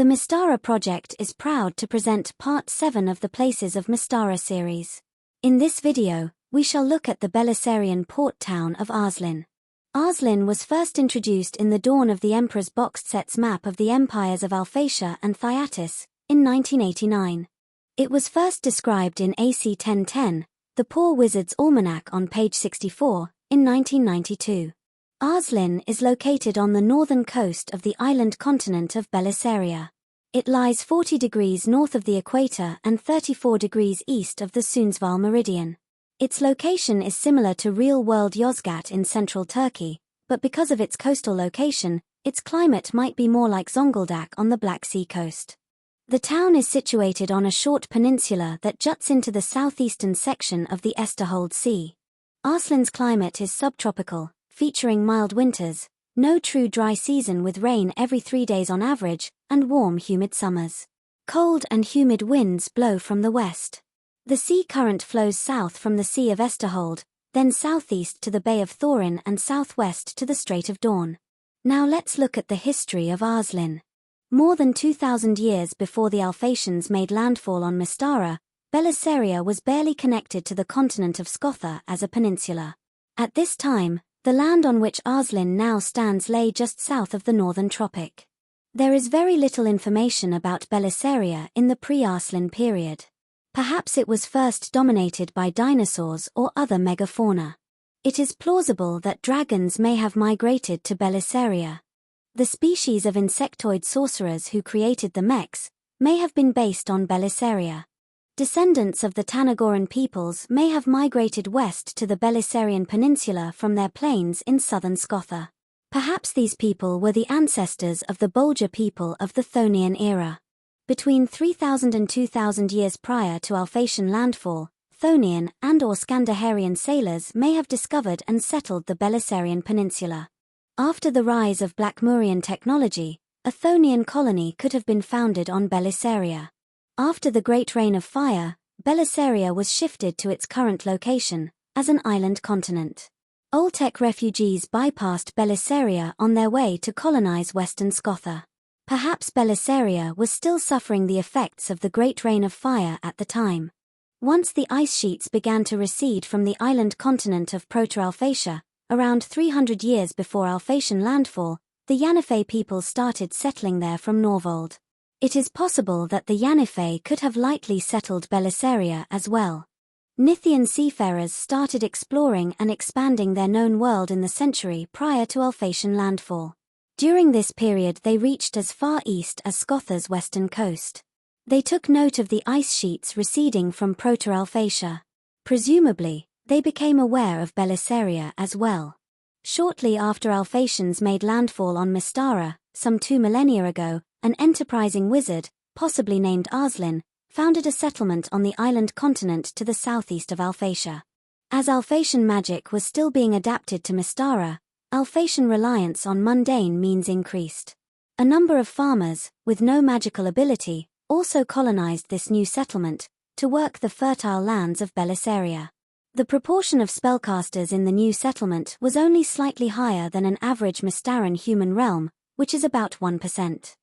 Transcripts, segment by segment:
The Mystara project is proud to present Part 7 of the Places of Mystara series. In this video, we shall look at the Bellissarian port town of Aaslin. Aaslin was first introduced in the dawn of the Emperor's boxed sets map of the empires of Alphatia and Thyatis, in 1989. It was first described in AC 1010, the Poor Wizard's Almanac on page 64, in 1992. Aaslin is located on the northern coast of the island continent of Bellissaria. It lies 40 degrees north of the equator and 34 degrees east of the Sundsvall meridian. Its location is similar to real-world Yozgat in central Turkey, but because of its coastal location, its climate might be more like Zonguldak on the Black Sea coast. The town is situated on a short peninsula that juts into the southeastern section of the Esterhold Sea. Aaslin's climate is subtropical, featuring mild winters, no true dry season with rain every 3 days on average, and warm humid summers. Cold and humid winds blow from the west. The sea current flows south from the Sea of Esterhold, then southeast to the Bay of Thorin and southwest to the Strait of Dawn. Now let's look at the history of Aaslin. More than 2,000 years before the Alphatians made landfall on Mystara, Bellissaria was barely connected to the continent of Scotha as a peninsula. At this time, the land on which Aaslin now stands lay just south of the northern tropic. There is very little information about Bellissaria in the pre-Aaslin period. Perhaps it was first dominated by dinosaurs or other megafauna. It is plausible that dragons may have migrated to Bellissaria. The species of insectoid sorcerers who created the mechs may have been based on Bellissaria. Descendants of the Tanagoran peoples may have migrated west to the Bellissarian peninsula from their plains in southern Scotha. Perhaps these people were the ancestors of the Bolger people of the Chthonian era. Between 3,000 and 2,000 years prior to Alphatian landfall, Chthonian and/or Scandaharian sailors may have discovered and settled the Bellissarian peninsula. After the rise of Blackmurian technology, a Chthonian colony could have been founded on Bellissaria. After the Great Rain of Fire, Bellissaria was shifted to its current location, as an island continent. Oltec refugees bypassed Bellissaria on their way to colonize western Scotha. Perhaps Bellissaria was still suffering the effects of the Great Rain of Fire at the time. Once the ice sheets began to recede from the island continent of Proto-Alphatia, around 300 years before Alphatian landfall, the Yanife people started settling there from Norvold. It is possible that the Yanife could have lightly settled Bellissaria as well. Nithian seafarers started exploring and expanding their known world in the century prior to Alphatian landfall. During this period they reached as far east as Scotha's western coast. They took note of the ice sheets receding from Proto-Alphatia. Presumably, they became aware of Bellissaria as well. Shortly after Alphatians made landfall on Mystara, some 2 millennia ago, an enterprising wizard, possibly named Aaslin, founded a settlement on the island continent to the southeast of Alphatia. As Alphatian magic was still being adapted to Mystara, Alphatian reliance on mundane means increased. A number of farmers, with no magical ability, also colonized this new settlement, to work the fertile lands of Bellissaria. The proportion of spellcasters in the new settlement was only slightly higher than an average Mystaran human realm, which is about 1%.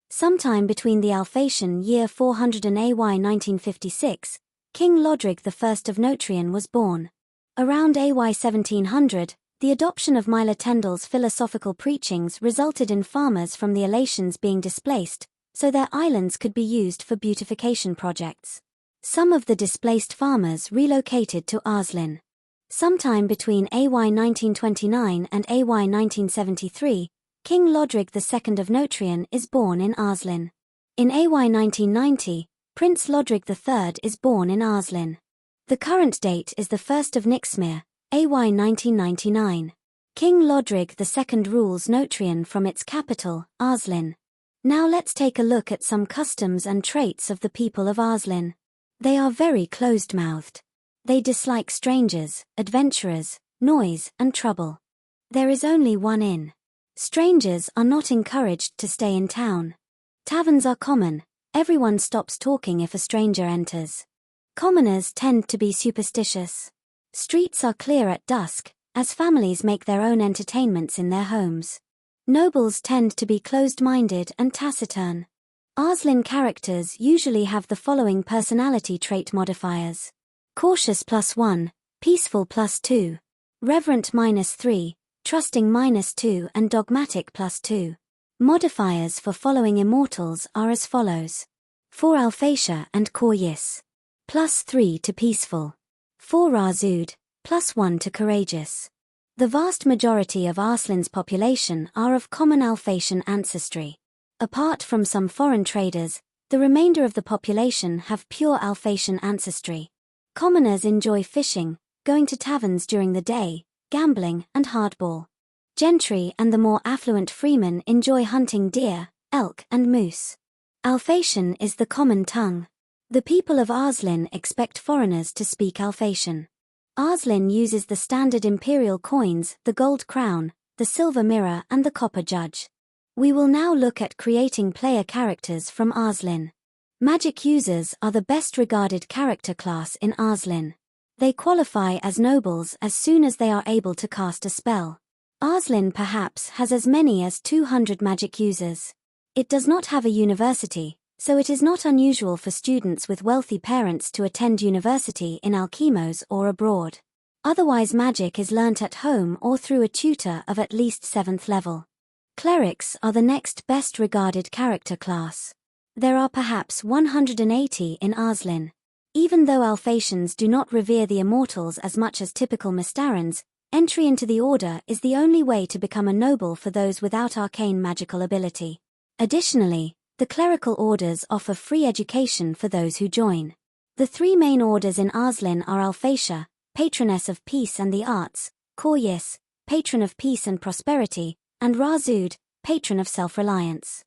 Sometime between the Alphatian year 400 and AY 1956, King Lodrig I of Notrian was born. Around AY 1700, the adoption of Myla Tendal's philosophical preachings resulted in farmers from the Alatians being displaced, so their islands could be used for beautification projects. Some of the displaced farmers relocated to Aaslin. Sometime between AY 1929 and AY 1973, King Lodrig II of Notrian is born in Aaslin. In AY 1990, Prince Lodrig III is born in Aaslin. The current date is the 1st of Nixmir, AY 1999. King Lodrig II rules Notrian from its capital, Aaslin. Now let's take a look at some customs and traits of the people of Aaslin. They are very closed-mouthed. They dislike strangers, adventurers, noise, and trouble. There is only one inn. Strangers are not encouraged to stay in town. Taverns are common. Everyone stops talking if a stranger enters. Commoners tend to be superstitious. Streets are clear at dusk, as families make their own entertainments in their homes. Nobles tend to be closed-minded and taciturn. Aaslin characters usually have the following personality trait modifiers. Cautious +1, peaceful +2, reverent -3, trusting -2 and dogmatic +2. Modifiers for following immortals are as follows. For Alphatia and Coryis, +3 to peaceful. For Razud, +1 to courageous. The vast majority of Aaslin's population are of common Alphatian ancestry. Apart from some foreign traders, the remainder of the population have pure Alphatian ancestry. Commoners enjoy fishing, going to taverns during the day, gambling, and hardball. Gentry and the more affluent freemen enjoy hunting deer, elk, and moose. Alphatian is the common tongue. The people of Aaslin expect foreigners to speak Alphatian. Aaslin uses the standard imperial coins, the gold crown, the silver mirror, and the copper judge. We will now look at creating player characters from Aaslin. Magic users are the best regarded character class in Aaslin. They qualify as nobles as soon as they are able to cast a spell. Aaslin perhaps has as many as 200 magic users. It does not have a university, so it is not unusual for students with wealthy parents to attend university in Alkimos or abroad. Otherwise, magic is learnt at home or through a tutor of at least 7th level. Clerics are the next best regarded character class. There are perhaps 180 in Aaslin. Even though Alphatians do not revere the immortals as much as typical Mystarans, entry into the order is the only way to become a noble for those without arcane magical ability. Additionally, the clerical orders offer free education for those who join. The three main orders in Aaslin are Alphatia, patroness of peace and the arts, Coryis, patron of peace and prosperity, and Razud, patron of self-reliance.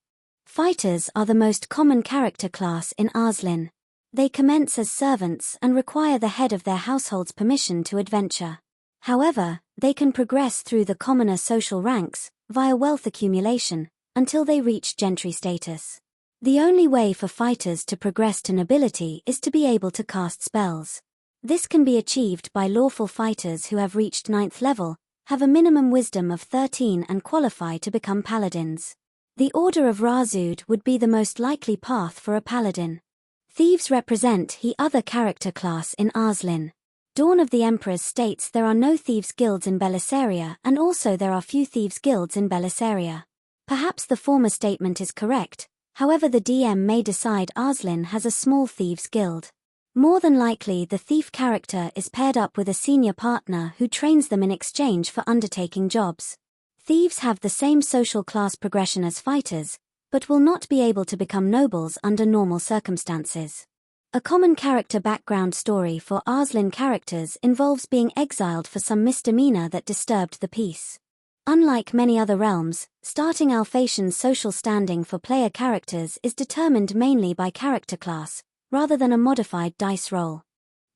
Fighters are the most common character class in Aaslin. They commence as servants and require the head of their household's permission to adventure. However, they can progress through the commoner social ranks, via wealth accumulation, until they reach gentry status. The only way for fighters to progress to nobility is to be able to cast spells. This can be achieved by lawful fighters who have reached 9th level, have a minimum wisdom of 13 and qualify to become paladins. The Order of Razud would be the most likely path for a paladin. Thieves represent the other character class in Aaslin. Dawn of the Emperors states there are no thieves' guilds in Bellissaria and also there are few thieves' guilds in Bellissaria. Perhaps the former statement is correct, however the DM may decide Aaslin has a small thieves' guild. More than likely the thief character is paired up with a senior partner who trains them in exchange for undertaking jobs. Thieves have the same social class progression as fighters, but will not be able to become nobles under normal circumstances. A common character background story for Aaslin characters involves being exiled for some misdemeanor that disturbed the peace. Unlike many other realms, starting Alphatian's social standing for player characters is determined mainly by character class, rather than a modified dice roll.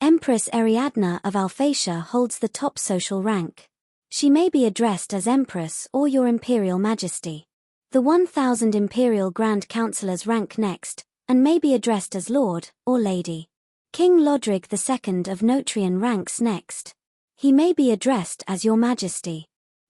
Empress Ariadna of Alphatia holds the top social rank. She may be addressed as Empress or Your Imperial Majesty. The 1000 Imperial Grand Councillors rank next, and may be addressed as Lord or Lady. King Lodrig II of Notrian ranks next. He may be addressed as Your Majesty.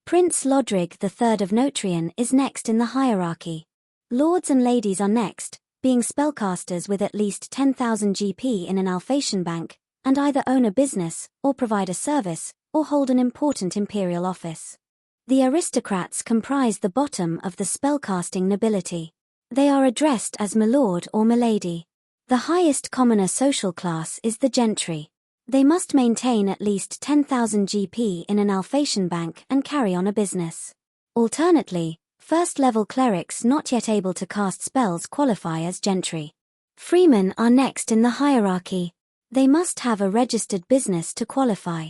Prince Lodrig III of Notrian is next in the hierarchy. Lords and ladies are next, being spellcasters with at least 10,000 GP in an Alphatian bank, and either own a business, or provide a service, or hold an important imperial office. The aristocrats comprise the bottom of the spellcasting nobility. They are addressed as milord or milady. The highest commoner social class is the gentry. They must maintain at least 10,000 GP in an Alphatian bank and carry on a business. Alternately, first-level clerics not yet able to cast spells qualify as gentry. Freemen are next in the hierarchy. They must have a registered business to qualify.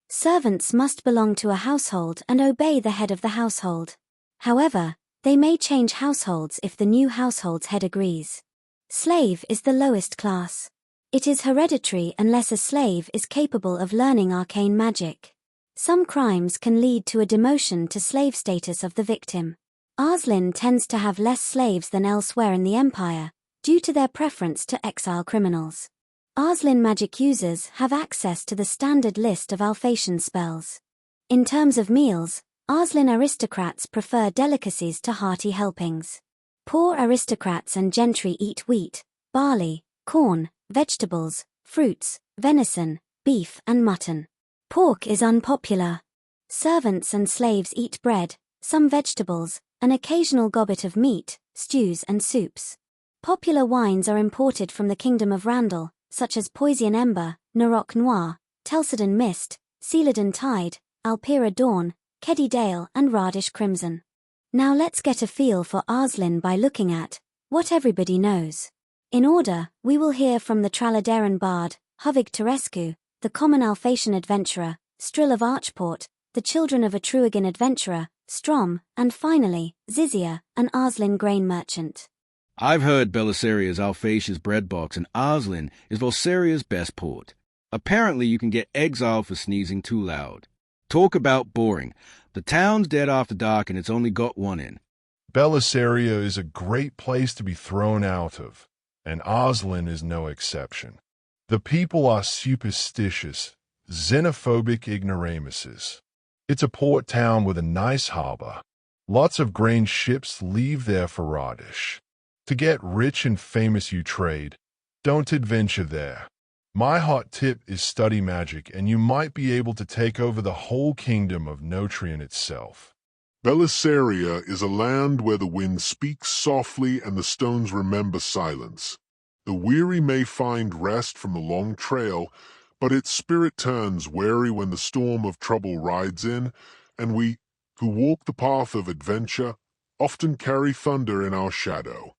Servants must belong to a household and obey the head of the household. However, they may change households if the new household's head agrees. Slave is the lowest class. It is hereditary unless a slave is capable of learning arcane magic. Some crimes can lead to a demotion to slave status of the victim. Aaslin tends to have less slaves than elsewhere in the Empire, due to their preference to exile criminals. Aaslin magic users have access to the standard list of Alphatian spells. In terms of meals, Aaslin aristocrats prefer delicacies to hearty helpings. Poor aristocrats and gentry eat wheat, barley, corn, vegetables, fruits, venison, beef and mutton. Pork is unpopular. Servants and slaves eat bread, some vegetables, an occasional gobbet of meat, stews and soups. Popular wines are imported from the Kingdom of Randall, such as Poisian Ember, Narok Noir, Telsardin Mist, Celadon Tide, Alpera Dawn, Keddy Dale and Radish Crimson. Now let's get a feel for Aaslin by looking at what everybody knows. In order, we will hear from the Traladeran bard, Huvig Terescu, the common Alphatian adventurer, Strill of Archport, the children of a Truagan adventurer, Strom, and finally, Zizia, an Aaslin grain merchant. I've heard Bellissaria is Alphatia's breadbox and Aaslin is Volsaria's best port. Apparently you can get exiled for sneezing too loud. Talk about boring. The town's dead after dark and it's only got one in. Bellissaria is a great place to be thrown out of, and Aaslin is no exception. The people are superstitious, xenophobic ignoramuses. It's a port town with a nice harbor. Lots of grain ships leave there for Radish. To get rich and famous you trade. Don't adventure there. My hot tip is study magic and you might be able to take over the whole kingdom of Notrian itself. Bellissaria is a land where the wind speaks softly and the stones remember silence. The weary may find rest from the long trail, but its spirit turns weary when the storm of trouble rides in, and we, who walk the path of adventure, often carry thunder in our shadow.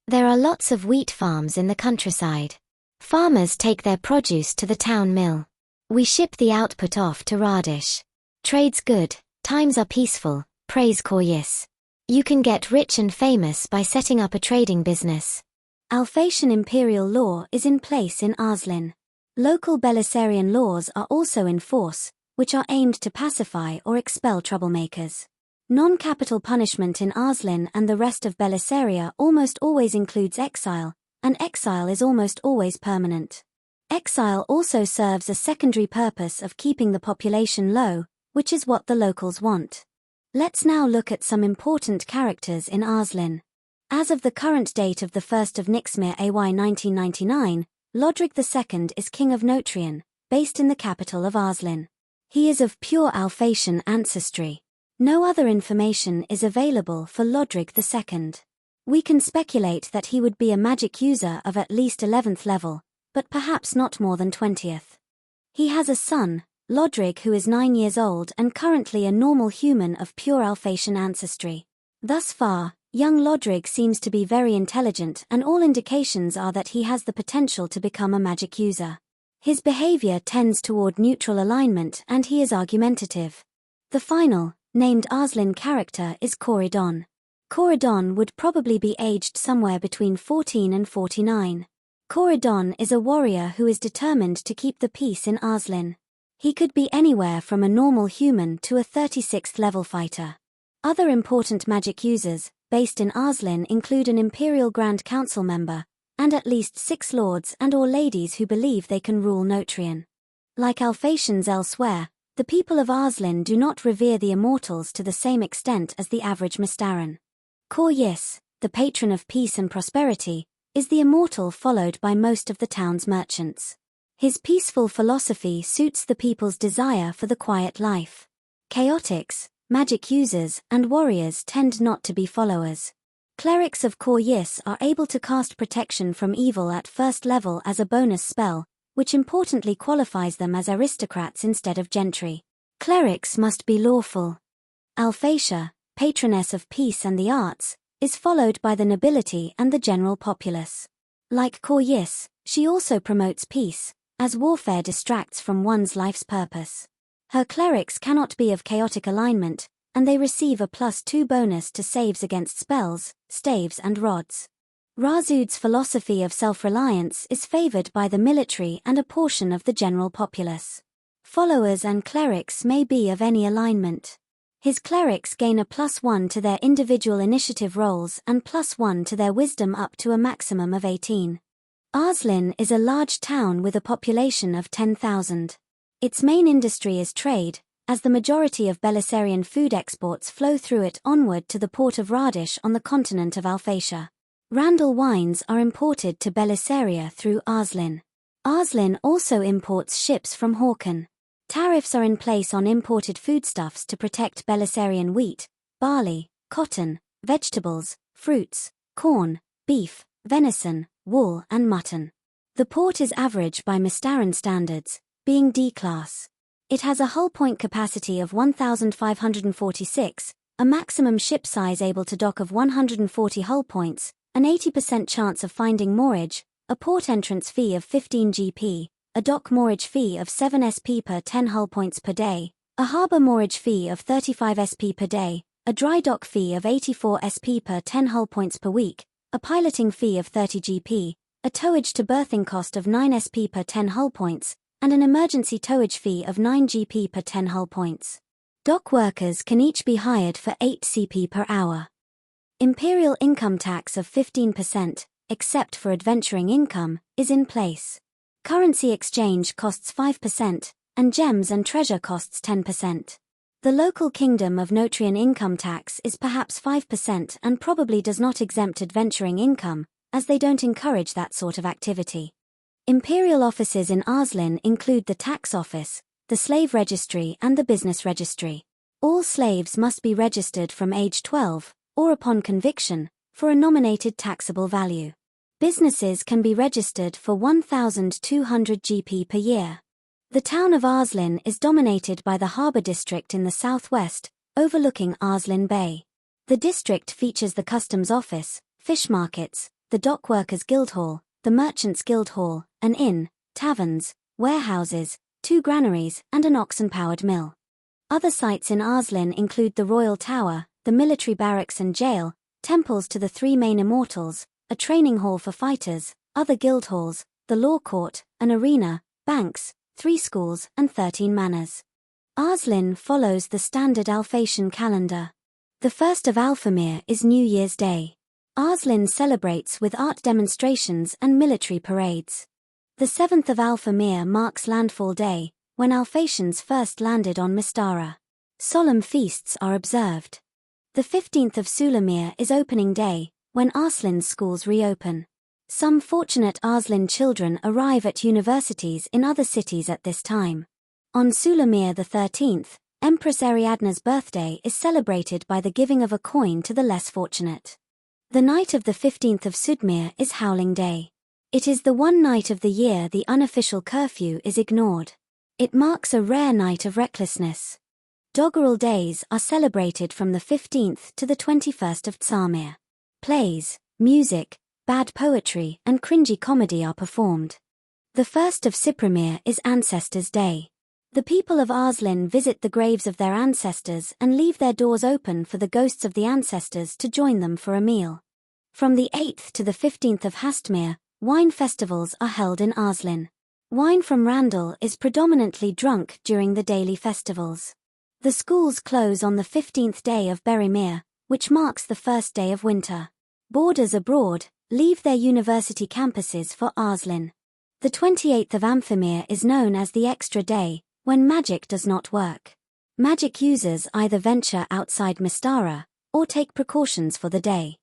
There are lots of wheat farms in the countryside. Farmers take their produce to the town mill. We ship the output off to Radish. Trade's good, times are peaceful, praise Koryis. You can get rich and famous by setting up a trading business. Alphatian imperial law is in place in Aaslin. Local Bellissarian laws are also in force, which are aimed to pacify or expel troublemakers. Non-capital punishment in Aaslin and the rest of Bellissaria almost always includes exile, and exile is almost always permanent. Exile also serves a secondary purpose of keeping the population low, which is what the locals want. Let's now look at some important characters in Aaslin. As of the current date of the 1st of Nixmir AY 1999, Lodrig II is King of Notrian, based in the capital of Aaslin. He is of pure Alphatian ancestry. No other information is available for Lodrig II. We can speculate that he would be a magic user of at least 11th level, but perhaps not more than 20th. He has a son, Lodrig, who is 9 years old and currently a normal human of pure Alphatian ancestry. Thus far, young Lodrig seems to be very intelligent and all indications are that he has the potential to become a magic user. His behavior tends toward neutral alignment and he is argumentative. The final, named Aaslin character is Corydon. Corydon would probably be aged somewhere between 14 and 49. Corydon is a warrior who is determined to keep the peace in Aaslin. He could be anywhere from a normal human to a 36th level fighter. Other important magic users, based in Aaslin, include an Imperial Grand Council member, and at least 6 lords and or ladies who believe they can rule Notrian. Like Alphatians elsewhere, the people of Aaslin do not revere the immortals to the same extent as the average Mystaran. Koryis, the patron of peace and prosperity, is the immortal followed by most of the town's merchants. His peaceful philosophy suits the people's desire for the quiet life. Chaotics, magic users, and warriors tend not to be followers. Clerics of Koryis are able to cast protection from evil at first level as a bonus spell, which importantly qualifies them as aristocrats instead of gentry. Clerics must be lawful. Alphatia, patroness of peace and the arts, is followed by the nobility and the general populace. Like Koryis, she also promotes peace, as warfare distracts from one's life's purpose. Her clerics cannot be of chaotic alignment, and they receive a +2 bonus to saves against spells, staves and rods. Razud's philosophy of self-reliance is favored by the military and a portion of the general populace. Followers and clerics may be of any alignment. His clerics gain a +1 to their individual initiative rolls and +1 to their wisdom up to a maximum of 18. Aaslin is a large town with a population of 10,000. Its main industry is trade, as the majority of Bellissarian food exports flow through it onward to the port of Radish on the continent of Alphatia. Randall wines are imported to Bellissaria through Aaslin. Aaslin also imports ships from Hawken. Tariffs are in place on imported foodstuffs to protect Bellissarian wheat, barley, cotton, vegetables, fruits, corn, beef, venison, wool and mutton. The port is average by Mystaran standards, being D-class. It has a hull point capacity of 1,546, a maximum ship size able to dock of 140 hull points, an 80% chance of finding moorage, a port entrance fee of 15 GP, a dock moorage fee of 7 SP per 10 hull points per day, a harbour moorage fee of 35 SP per day, a dry dock fee of 84 SP per 10 hull points per week, a piloting fee of 30 GP, a towage to berthing cost of 9 SP per 10 hull points, and an emergency towage fee of 9 GP per 10 hull points. Dock workers can each be hired for 8 CP per hour. Imperial income tax of 15%, except for adventuring income, is in place. Currency exchange costs 5%, and gems and treasure costs 10%. The local kingdom of Notrian income tax is perhaps 5% and probably does not exempt adventuring income, as they don't encourage that sort of activity. Imperial offices in Aaslin include the tax office, the slave registry and the business registry. All slaves must be registered from age 12, or upon conviction, for a nominated taxable value. Businesses can be registered for 1,200 GP per year. The town of Aaslin is dominated by the harbour district in the southwest, overlooking Aaslin Bay. The district features the customs office, fish markets, the dockworkers' guild hall, the merchants' guild hall, an inn, taverns, warehouses, 2 granaries and an oxen-powered mill. Other sites in Aaslin include the Royal Tower, the military barracks and jail, temples to the 3 main immortals, a training hall for fighters, other guild halls, the law court, an arena, banks, 3 schools and 13 manors. Aaslin follows the standard Alphatian calendar. The 1st of Alphamere is New Year's Day. Aaslin celebrates with art demonstrations and military parades. The 7th of Alphamere marks Landfall Day, when Alphatians first landed on Mystara. Solemn feasts are observed. The 15th of Sulamere is Opening Day, when Aaslin's schools reopen. Some fortunate Aaslin children arrive at universities in other cities at this time. On Sulamere the 13th, Empress Ariadne's birthday is celebrated by the giving of a coin to the less fortunate. The night of the 15th of Sudmere is Howling Day. It is the one night of the year the unofficial curfew is ignored. It marks a rare night of recklessness. Doggerel days are celebrated from the 15th to the 21st of Tsamir. Plays, music, bad poetry and cringy comedy are performed. The 1st of Cyprimere is Ancestors' Day. The people of Aaslin visit the graves of their ancestors and leave their doors open for the ghosts of the ancestors to join them for a meal. From the 8th to the 15th of Hastmere, wine festivals are held in Aaslin. Wine from Randall is predominantly drunk during the daily festivals. The schools close on the 15th day of Berrymere, which marks the first day of winter. Boarders abroad leave their university campuses for Aaslin. The 28th of Amphimere is known as the Extra Day, when magic does not work. Magic users either venture outside Mystara, or take precautions for the day.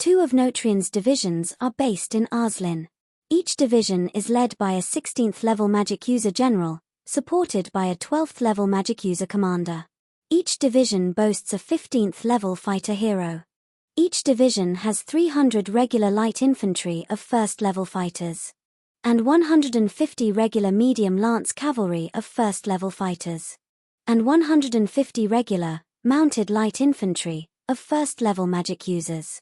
2 of Notrian's divisions are based in Aaslin. Each division is led by a 16th level magic user general, supported by a 12th level magic user commander. Each division boasts a 15th level fighter hero. Each division has 300 regular light infantry of 1st level fighters, and 150 regular medium lance cavalry of 1st level fighters, and 150 regular, mounted light infantry, of 1st level magic users.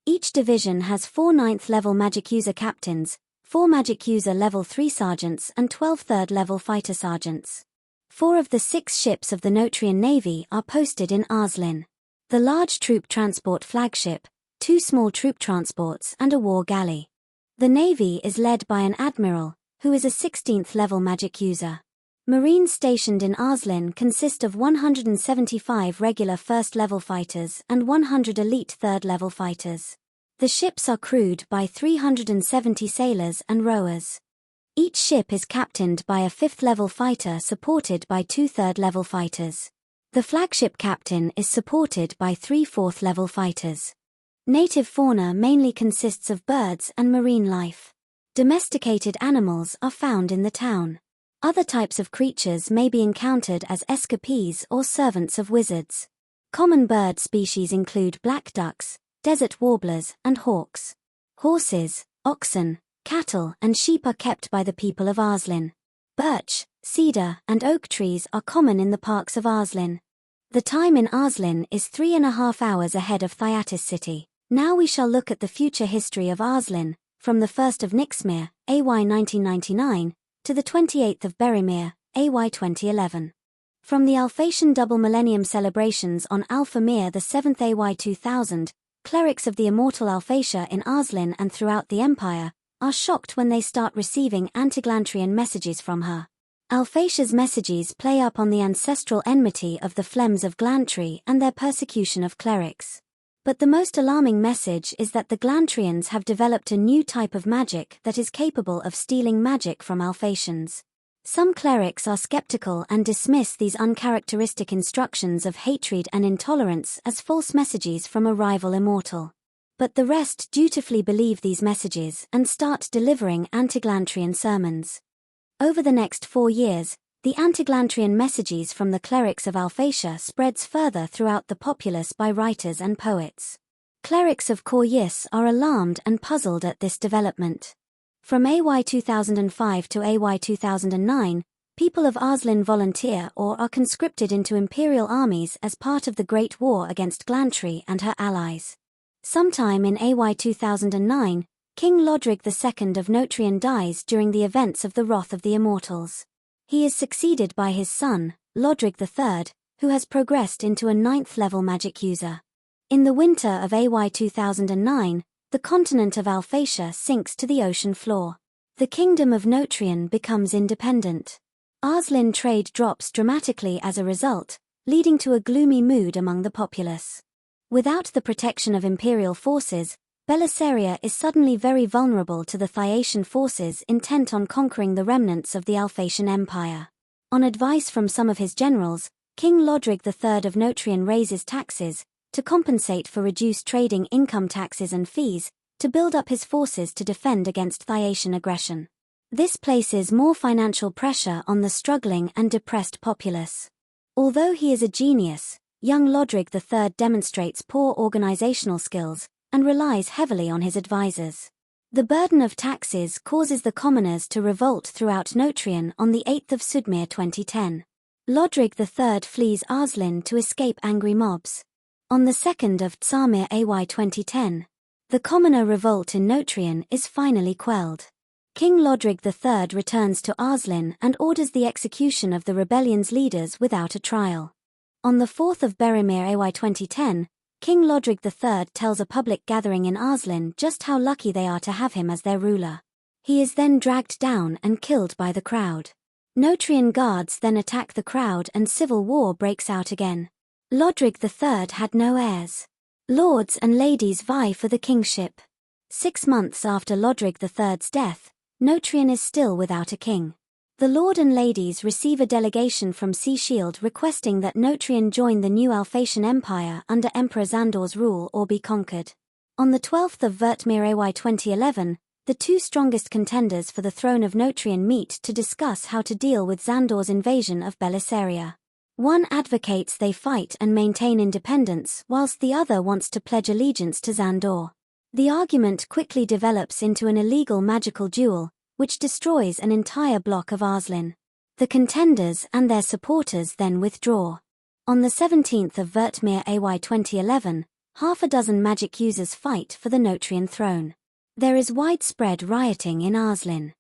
Each division has 4 9th level magic user captains, 4 magic user level 3 sergeants and 12 3rd level fighter sergeants. 4 of the 6 ships of the Notrian Navy are posted in Aaslin. The large troop transport flagship, 2 small troop transports and a war galley. The Navy is led by an admiral, who is a 16th level magic user. Marines stationed in Aaslin consist of 175 regular 1st level fighters and 100 elite 3rd level fighters. The ships are crewed by 370 sailors and rowers. Each ship is captained by a 5th-level fighter supported by 2 3rd-level fighters. The flagship captain is supported by 3 4th-level fighters. Native fauna mainly consists of birds and marine life. Domesticated animals are found in the town. Other types of creatures may be encountered as escapees or servants of wizards. Common bird species include black ducks, desert warblers, and hawks. Horses, oxen, cattle, and sheep are kept by the people of Aaslin. Birch, cedar, and oak trees are common in the parks of Aaslin. The time in Aaslin is 3.5 hours ahead of Thyatis city. Now we shall look at the future history of Aaslin, from the 1st of Nixmir, AY 1999, to the 28th of Berimir, AY 2011. From the Alphatian double millennium celebrations on Alpha Mir the 7th AY 2000, clerics of the immortal Alphatia in Aaslin and throughout the Empire are shocked when they start receiving anti-Glantrian messages from her. Alphatia's messages play up on the ancestral enmity of the Flems of Glantry and their persecution of clerics. But the most alarming message is that the Glantrians have developed a new type of magic that is capable of stealing magic from Alphatians. Some clerics are skeptical and dismiss these uncharacteristic instructions of hatred and intolerance as false messages from a rival immortal. But the rest dutifully believe these messages and start delivering anti-Glantrian sermons. Over the next 4 years, the anti-Glantrian messages from the clerics of Alphatia spreads further throughout the populace by writers and poets. Clerics of Coryus are alarmed and puzzled at this development. From AY 2005 to AY 2009, people of Aaslin volunteer or are conscripted into imperial armies as part of the Great War against Glantry and her allies. Sometime in AY 2009, King Lodrig II of Notrian dies during the events of the Wrath of the Immortals. He is succeeded by his son, Lodrig III, who has progressed into a 9th-level magic user. In the winter of AY 2009, the continent of Alphatia sinks to the ocean floor. The kingdom of Notrian becomes independent. Aaslin trade drops dramatically as a result, leading to a gloomy mood among the populace. Without the protection of imperial forces, Bellissaria is suddenly very vulnerable to the Thyacian forces intent on conquering the remnants of the Alphatian Empire. On advice from some of his generals, King Lodrig III of Notrian raises taxes, to compensate for reduced trading income taxes and fees, to build up his forces to defend against Thyacian aggression. This places more financial pressure on the struggling and depressed populace. Although he is a genius, young Lodrig III demonstrates poor organizational skills, and relies heavily on his advisors. The burden of taxes causes the commoners to revolt throughout Notrian on the 8th of Sudmir 2010. Lodrig III flees Aaslin to escape angry mobs. On the 2nd of Tsamir AY 2010, the commoner revolt in Notrian is finally quelled. King Lodrig III returns to Aaslin and orders the execution of the rebellion's leaders without a trial. On the 4th of Berimir AY 2010, King Lodrig III tells a public gathering in Aaslin just how lucky they are to have him as their ruler. He is then dragged down and killed by the crowd. Notrian guards then attack the crowd and civil war breaks out again. Lodrig III had no heirs. Lords and ladies vie for the kingship. 6 months after Lodrig III's death, Notrian is still without a king. The lord and ladies receive a delegation from Sea Shield requesting that Notrian join the new Alphatian Empire under Emperor Xandor's rule or be conquered. On the 12th of Vertmir AY 2011, the 2 strongest contenders for the throne of Notrian meet to discuss how to deal with Xandor's invasion of Bellissaria. One advocates they fight and maintain independence whilst the other wants to pledge allegiance to Xandor. The argument quickly develops into an illegal magical duel, which destroys an entire block of Aaslin. The contenders and their supporters then withdraw. On the 17th of Vertmir AY 2011, half a dozen magic users fight for the Notrian throne. There is widespread rioting in Aaslin.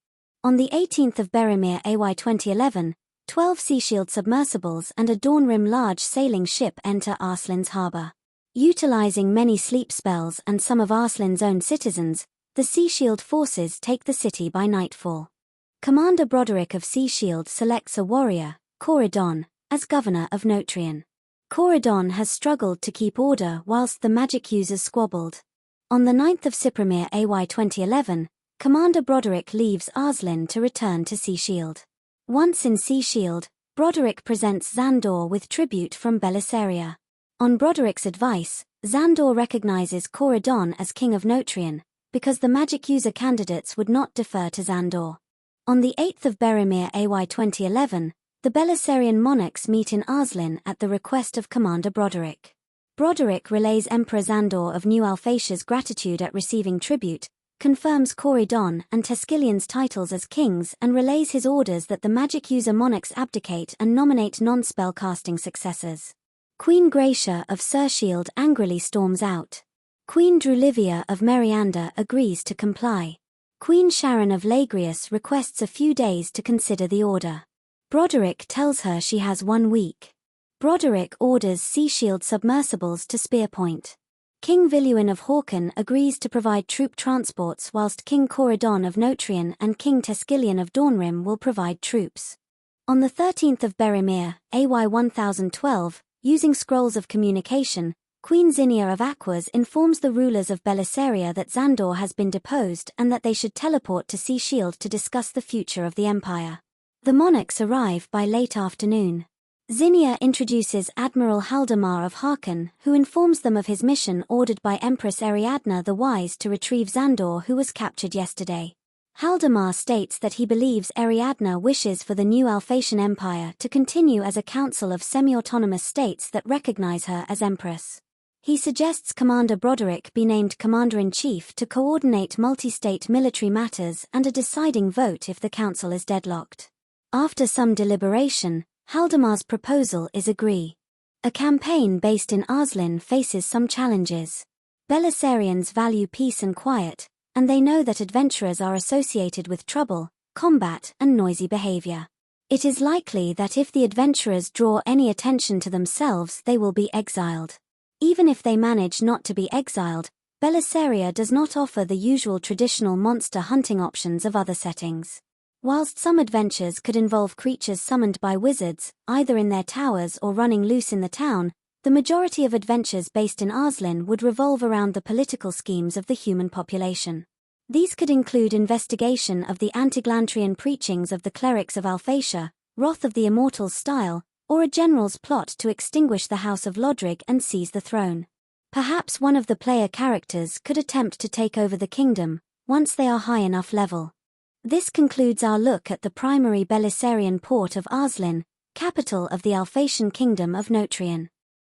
On the 18th of Berimir AY 2011, 12 Sea Shield submersibles and a Dawnrim large sailing ship enter Aaslin's harbour. Utilizing many sleep spells and some of Aaslin's own citizens, the Sea Shield forces take the city by nightfall. Commander Broderick of Sea Shield selects a warrior, Corydon, as governor of Notrian. Corydon has struggled to keep order whilst the magic users squabbled. On the 9th of Cypremir AY 2011, Commander Broderick leaves Aaslin to return to Sea Shield. Once in Sea Shield, Broderick presents Xandor with tribute from Bellissaria. On Broderick's advice, Xandor recognizes Corydon as King of Notrian, because the magic user candidates would not defer to Xandor. On the 8th of Berimir AY 2011, the Bellissarian monarchs meet in Aaslin at the request of Commander Broderick. Broderick relays Emperor Xandor of New Alphatia's gratitude at receiving tribute, confirms Corydon and Teskylian's titles as kings and relays his orders that the magic user monarchs abdicate and nominate non-spellcasting successors. Queen Gracia of Sershield angrily storms out. Queen Drulivia of Meriander agrees to comply. Queen Sharon of Lagrius requests a few days to consider the order. Broderick tells her she has 1 week. Broderick orders Sea Shield submersibles to Spear Point. King Viluin of Hawken agrees to provide troop transports whilst King Corydon of Notrian and King Teskylian of Dawnrim will provide troops. On the 13th of Berimir, AY 1012, using scrolls of communication, Queen Zinnia of Aquas informs the rulers of Bellissaria that Xandor has been deposed and that they should teleport to Sea Shield to discuss the future of the empire. The monarchs arrive by late afternoon. Zinnia introduces Admiral Haldemar of Harken, who informs them of his mission ordered by Empress Ariadna the Wise to retrieve Xandor, who was captured yesterday. Haldemar states that he believes Ariadna wishes for the new Alphatian Empire to continue as a council of semi-autonomous states that recognize her as empress. He suggests Commander Broderick be named Commander-in-Chief to coordinate multi-state military matters and a deciding vote if the council is deadlocked. After some deliberation, Haldemar's proposal is agree. A campaign based in Aaslin faces some challenges. Bellissarians value peace and quiet, and they know that adventurers are associated with trouble, combat, and noisy behavior. It is likely that if the adventurers draw any attention to themselves, they will be exiled. Even if they manage not to be exiled, Bellissaria does not offer the usual traditional monster hunting options of other settings. Whilst some adventures could involve creatures summoned by wizards, either in their towers or running loose in the town, the majority of adventures based in Aaslin would revolve around the political schemes of the human population. These could include investigation of the Antiglantrian preachings of the clerics of Alphatia, Wrath of the Immortals style, or a general's plot to extinguish the House of Lodrig and seize the throne. Perhaps one of the player characters could attempt to take over the kingdom, once they are high enough level. This concludes our look at the primary Bellissarian port of Aaslin, capital of the Alphatian kingdom of Notrian.